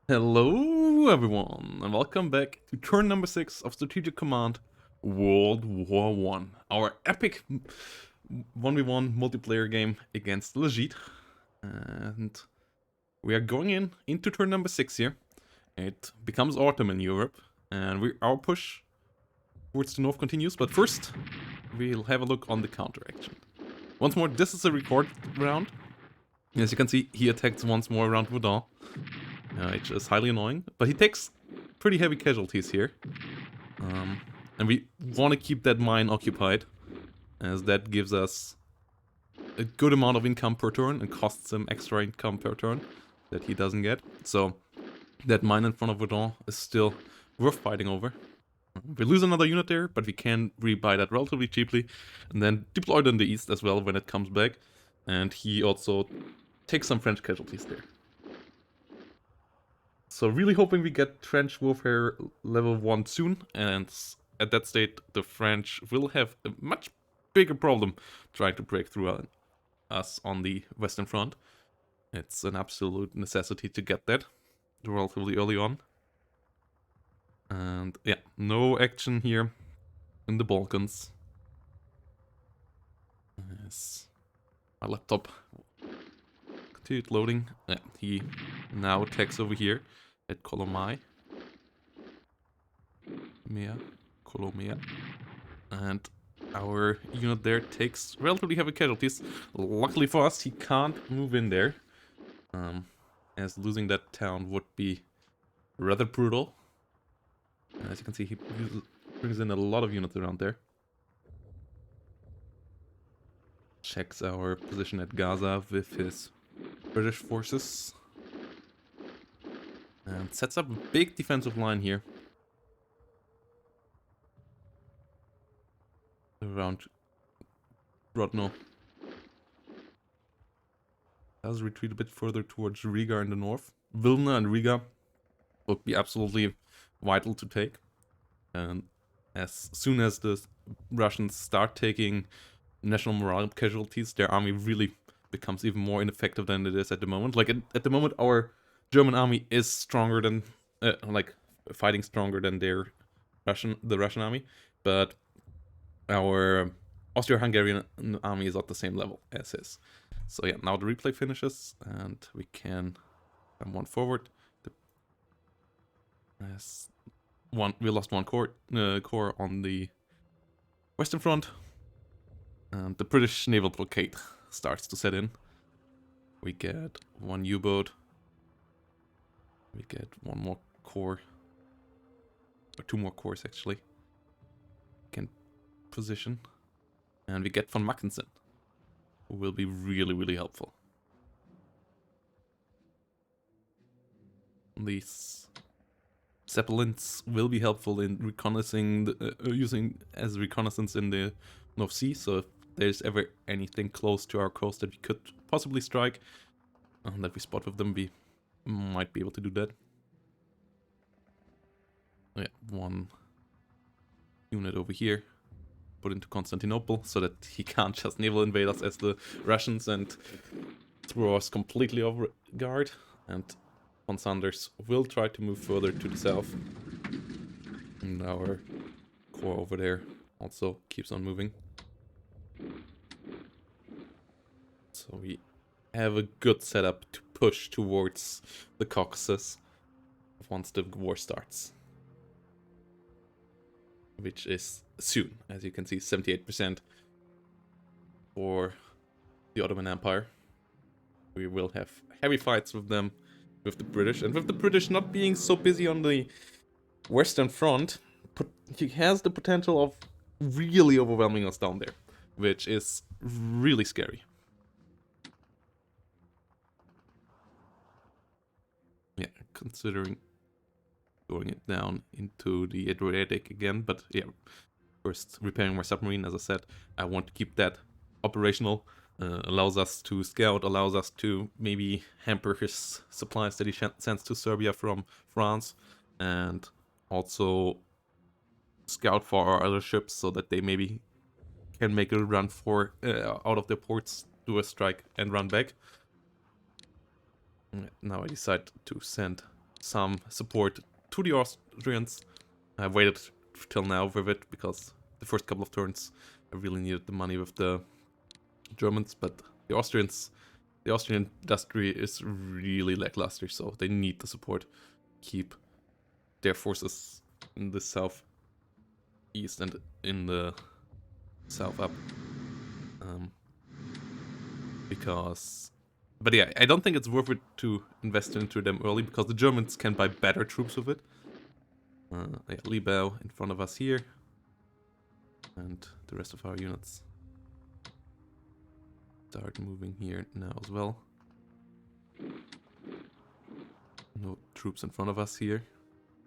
Hello everyone, and welcome back to turn number 6 of Strategic Command World War 1. Our epic 1v1 multiplayer game against Legit. And we are going into turn number 6 here. It becomes autumn in Europe, and our push towards the north continues, but first we'll have a look on the counter action. Once more, this is a record round. As you can see, he attacks once more around Verdun. Which is highly annoying, but he takes pretty heavy casualties here. And we want to keep that mine occupied, as that gives us a good amount of income per turn and costs him extra income per turn that he doesn't get. So that mine in front of Verdun is still worth fighting over. We lose another unit there, but we can rebuy that relatively cheaply and then deploy it in the east as well when it comes back. And he also takes some French casualties there. So really hoping we get trench warfare level 1 soon, and at that state the French will have a much bigger problem trying to break through us on the Western Front. It's an absolute necessity to get that relatively early on. And yeah, no action here in the Balkans. Yes. My laptop continued loading. Yeah, he now attacks over here at Kolomai. Kolomia. And our unit there takes relatively heavy casualties. Luckily for us, he can't move in there, as losing that town would be rather brutal. As you can see, he brings in a lot of units around there. Checks our position at Gaza with his British forces. And sets up a big defensive line here. Around Rodno. Does retreat a bit further towards Riga in the north. Vilna and Riga would be absolutely vital to take. And as soon as the Russians start taking national morale casualties, their army really becomes even more ineffective than it is at the moment. Like at the moment, our German army is stronger than, fighting stronger than the Russian army, but our Austro-Hungarian army is at the same level as his. So yeah, now the replay finishes, and we can come one forward. We lost one corps on the Western Front, and the British naval blockade starts to set in. We get one U-boat. We get one more corps, or two more corps actually. Can position, and we get von Mackensen, who will be really, really helpful. These Zeppelins will be helpful in reconnaissing, using as reconnaissance in the North Sea. So if there's ever anything close to our coast that we could possibly strike, that we spot with them, we might be able to do that. Yeah, one unit over here, put into Constantinople, so that he can't just naval invade us as the Russians and throw us completely over guard. And von Sanders will try to move further to the south. And our corps over there also keeps on moving. So we have a good setup to push towards the Caucasus once the war starts. Which is soon, as you can see, 78% for the Ottoman Empire. We will have heavy fights with them, with the British, and with the British not being so busy on the Western Front, he has the potential of really overwhelming us down there, which is really scary. Yeah, considering going it down into the Adriatic again, but yeah, first repairing my submarine. As I said, I want to keep that operational. Allows us to scout, allows us to maybe hamper his supplies that he sends to Serbia from France, and also scout for our other ships so that they maybe can make a run for out of their ports, do a strike and run back. Now I decide to send some support to the Austrians. I waited till now with it because the first couple of turns I really needed the money with the Germans, but the Austrian industry is really lackluster, so they need the support. Keep their forces in the south east and in the south up. But yeah, I don't think it's worth it to invest into them early because the Germans can buy better troops with it. Yeah, Liebau in front of us here. And the rest of our units start moving here now as well. No troops in front of us here.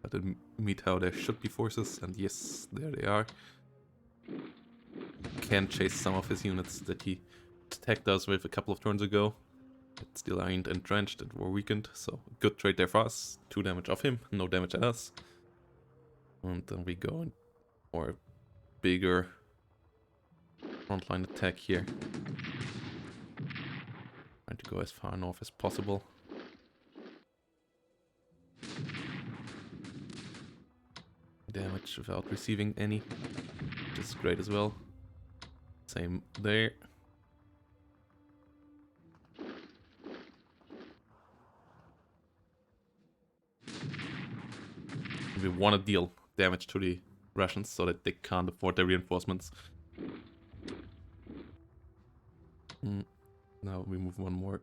But then meet how there should be forces, and yes, there they are. Can chase some of his units that he attacked us with a couple of turns ago. It still ain't entrenched and were weakened, so good trade there for us. 2 damage off him, no damage at us. And then we go in for a bigger frontline attack here. Trying to go as far north as possible. Damage without receiving any, which is great as well. Same there. We want to deal damage to the Russians so that they can't afford their reinforcements. Now we move 1 more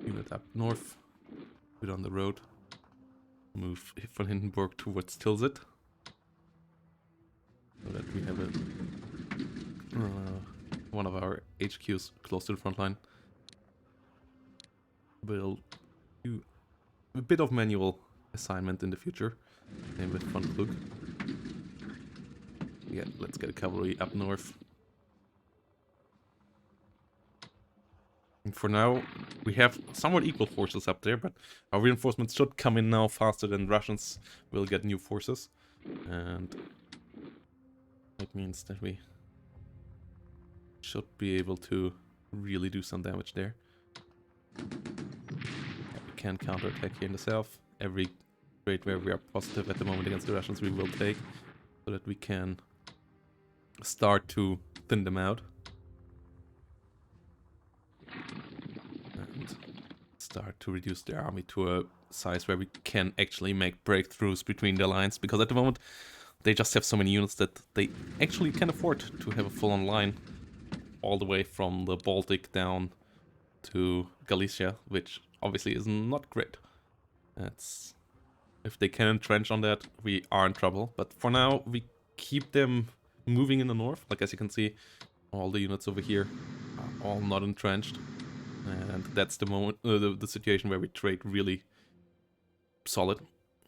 unit up north, put on the road, move von Hindenburg towards Tilsit, so that we have one of our HQs close to the front line. We'll do a bit of manual assignment in the future, same with von Klug. Yeah, let's get a cavalry up north. And for now, we have somewhat equal forces up there, but our reinforcements should come in now faster than Russians will get new forces. And that means that we should be able to really do some damage there. We can counterattack here in the south. Every trade where we are positive at the moment against the Russians we will take, so that we can start to thin them out. And start to reduce their army to a size where we can actually make breakthroughs between the lines, because at the moment they just have so many units that they actually can afford to have a full-on line all the way from the Baltic down to Galicia, which obviously is not great. If they can entrench on that, we are in trouble. But for now, we keep them moving in the north. Like, as you can see, all the units over here are all not entrenched. And that's the moment, the situation where we trade really solid.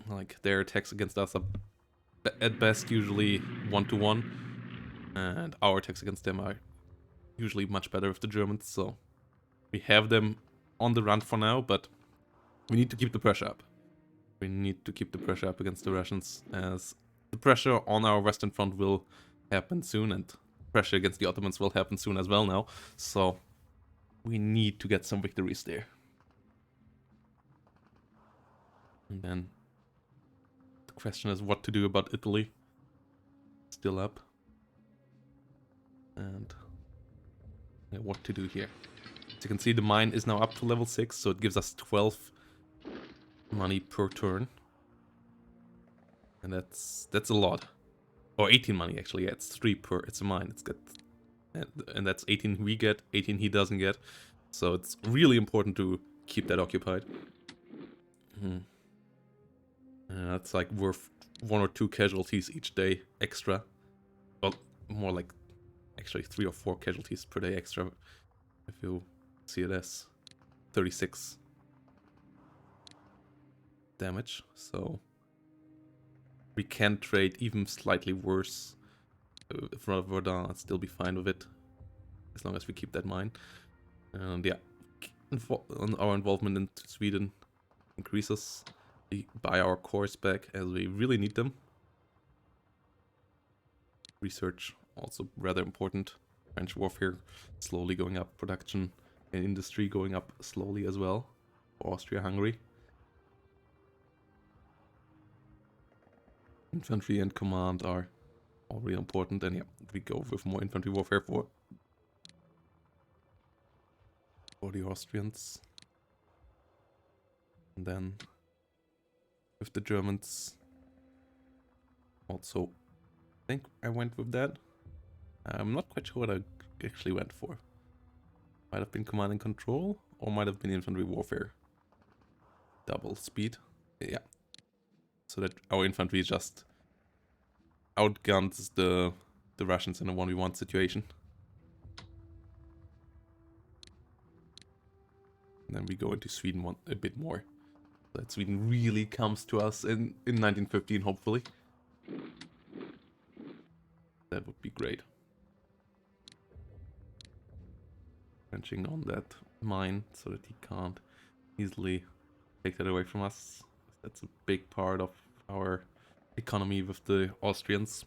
Like, their attacks against us are at best usually 1-to-1. And our attacks against them are usually much better with the Germans. So we have them on the run for now, but we need to keep the pressure up. We need to keep the pressure up against the Russians, as the pressure on our western front will happen soon, and pressure against the Ottomans will happen soon as well now. So we need to get some victories there. And then the question is what to do about Italy. Still up. And yeah, what to do here. As you can see, the mine is now up to level 6, so it gives us 12 money per turn. And that's a lot. Or 18 money actually, yeah, it's 3 per, it's a mine, it's good. And that's 18 we get, 18 he doesn't get. So it's really important to keep that occupied. That's like worth 1 or 2 casualties each day extra. Well, more like actually 3 or 4 casualties per day extra. If you see it as 36 damage. So we can trade even slightly worse from Verdun and still be fine with it, as long as we keep that mine. And yeah, our involvement in Sweden increases. We buy our cores back as we really need them. Research also rather important. French warfare slowly going up, production and industry going up slowly as well for Austria-Hungary. Infantry and command are all really important, and yeah, we go with more infantry warfare for the Austrians. And then with the Germans, also, I think I went with that. I'm not quite sure what I actually went for. Might have been command and control, or might have been infantry warfare. Double speed, yeah. So that our infantry just outguns the Russians in a 1v1 situation. And then we go into Sweden a bit more. That Sweden really comes to us in 1915, hopefully. That would be great. Wrenching on that mine so that he can't easily take that away from us. That's a big part of our economy with the Austrians.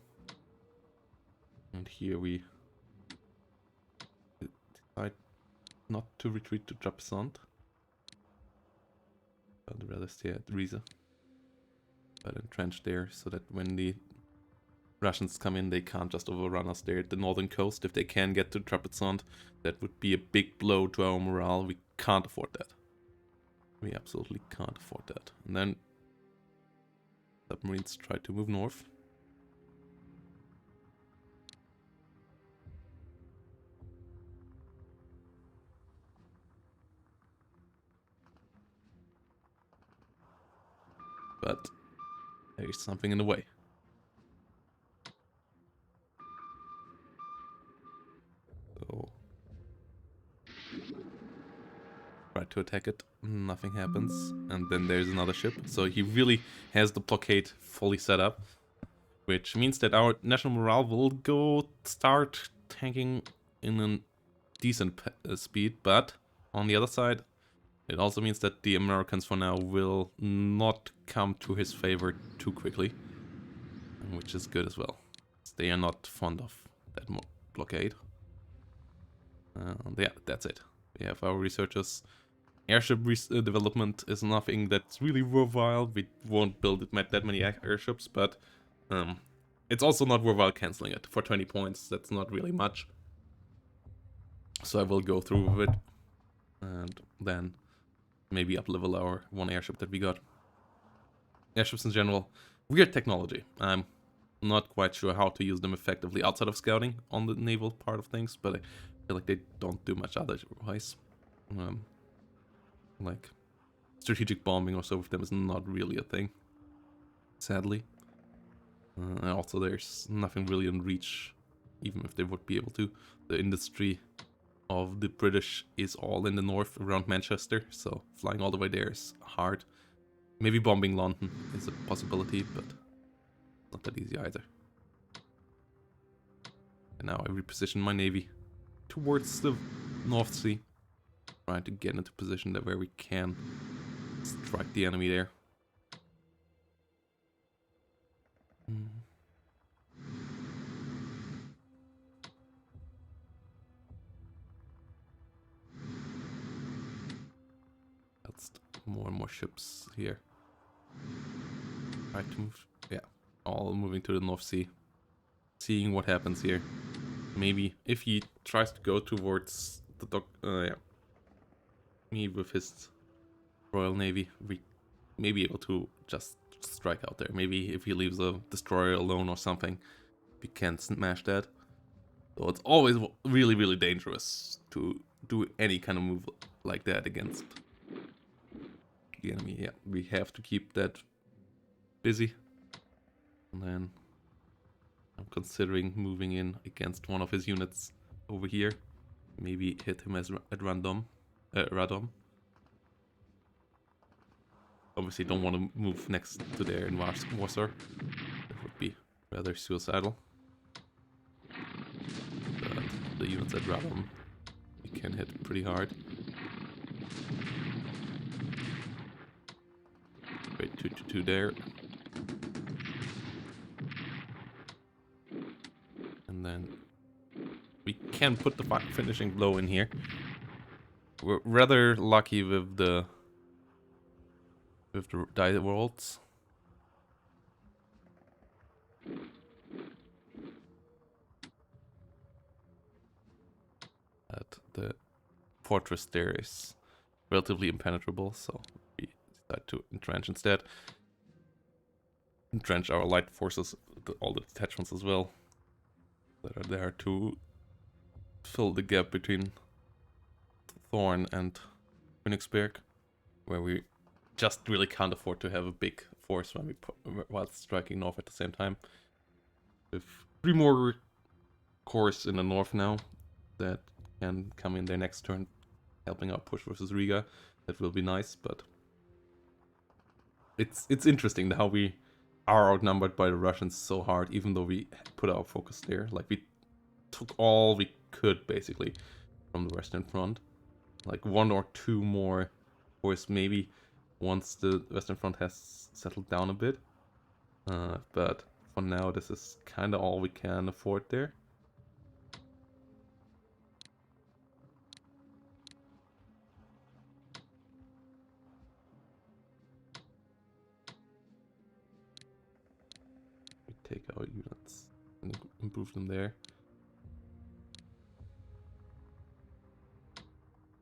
And here we decide not to retreat to Trabzon. I'd rather stay at Riesa. But entrench there so that when the Russians come in, they can't just overrun us there at the northern coast. If they can get to Trabzon, that would be a big blow to our morale. We can't afford that. We absolutely can't afford that. And then submarines try to move north. But there is something in the way. So try to attack it, nothing happens, and then there's another ship. So he really has the blockade fully set up, which means that our national morale will go start tanking in a decent speed, but on the other side, it also means that the Americans for now will not come to his favor too quickly, which is good as well. They are not fond of that blockade. Yeah, that's it. We have our researchers. Airship development is nothing that's really worthwhile. We won't build that many airships, but it's also not worthwhile canceling it. For 20 points, that's not really much. So I will go through with it, and then maybe up-level our one airship that we got. Airships in general, weird technology. I'm not quite sure how to use them effectively outside of scouting on the naval part of things, but I feel like they don't do much otherwise. Like strategic bombing or so with them is not really a thing, sadly. And also there's nothing really in reach, even if they would be able to. The industry of the British is all in the north around Manchester, so flying all the way there is hard. Maybe bombing London is a possibility, but not that easy either. And now I reposition my navy towards the North Sea, trying to get into position where we can strike the enemy there. That's more and more ships here. Try to move, yeah, all moving to the North Sea. Seeing what happens here. Maybe if he tries to go towards the dock, yeah, me with his Royal Navy, we may be able to just strike out there. Maybe if he leaves a destroyer alone or something, we can smash that. So it's always really, really dangerous to do any kind of move like that against the enemy. Yeah, we have to keep that busy. And then I'm considering moving in against one of his units over here. Maybe hit him at Radom. Obviously don't want to move next to there in Warsaw. That would be rather suicidal. But the units at Radom, we can hit pretty hard. Wait, 2 there. And then we can put the finishing blow in here. We're rather lucky with the die worlds. the fortress there is relatively impenetrable, so we decide to entrench instead. Entrench our light forces, all the detachments as well, that are there to fill the gap between Thorn and Königsberg, where we just really can't afford to have a big force when while striking north at the same time. With 3 more corps in the north now that can come in their next turn, helping our push versus Riga. That will be nice, but it's interesting how we are outnumbered by the Russians so hard, even though we put our focus there. Like, we took all we could basically from the Western Front. Like 1 or 2 more force maybe once the Western Front has settled down a bit. But for now, this is kind of all we can afford there. We take our units and improve them there.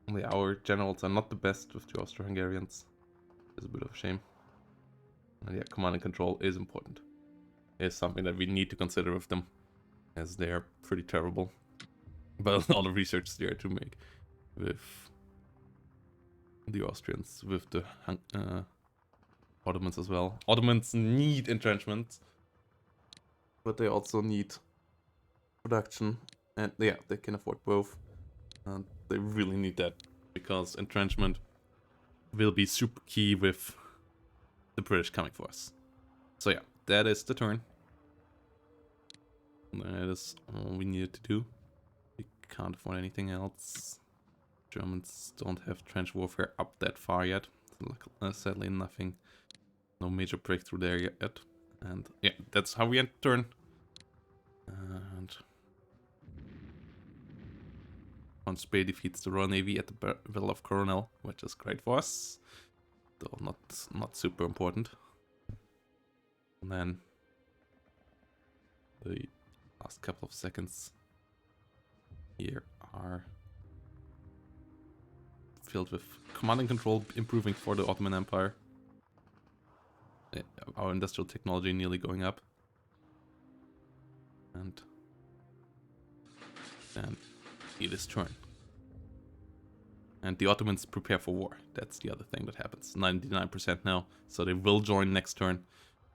Only our generals are not the best with the Austro-Hungarians. It's a bit of a shame. And yeah, command and control is important. It's something that we need to consider with them, as they are pretty terrible. But a lot of research there to make with the Austrians, with the Ottomans as well. Ottomans need entrenchment, but they also need production, and yeah, they can afford both. And they really need that, because entrenchment will be super key with the British coming for us. So yeah, that is the turn. That is all we needed to do. We can't afford anything else. Germans don't have trench warfare up that far yet. Sadly, nothing. No major breakthrough there yet. And yeah, that's how we end turn. And Von Spee defeats the Royal Navy at the Battle of Coronel, which is great for us, though not super important. And then the last couple of seconds here are filled with command and control improving for the Ottoman Empire. Our industrial technology nearly going up. And then it is turn. And the Ottomans prepare for war. That's the other thing that happens. 99% now, so they will join next turn.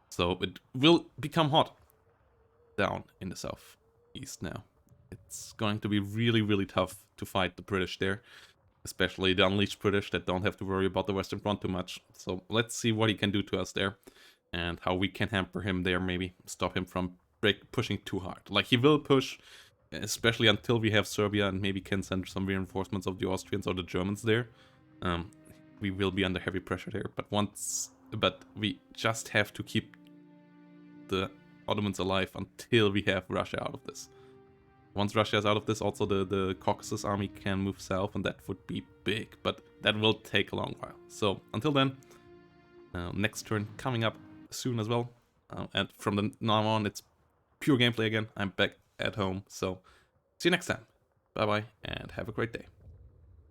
So it will become hot down in the southeast now. It's going to be really, really tough to fight the British there. Especially the unleashed British that don't have to worry about the Western Front too much. So let's see what he can do to us there. And how we can hamper him there, maybe. Stop him from pushing too hard. Like, he will push, especially until we have Serbia, and maybe can send some reinforcements of the Austrians or the Germans there. We will be under heavy pressure there. But we just have to keep the Ottomans alive until we have Russia out of this. Once Russia is out of this, also the Caucasus army can move south, and that would be big, but that will take a long while. So until then, next turn coming up soon as well. And from the now on, it's pure gameplay again. I'm back at home, so see you next time. Bye bye, and have a great day.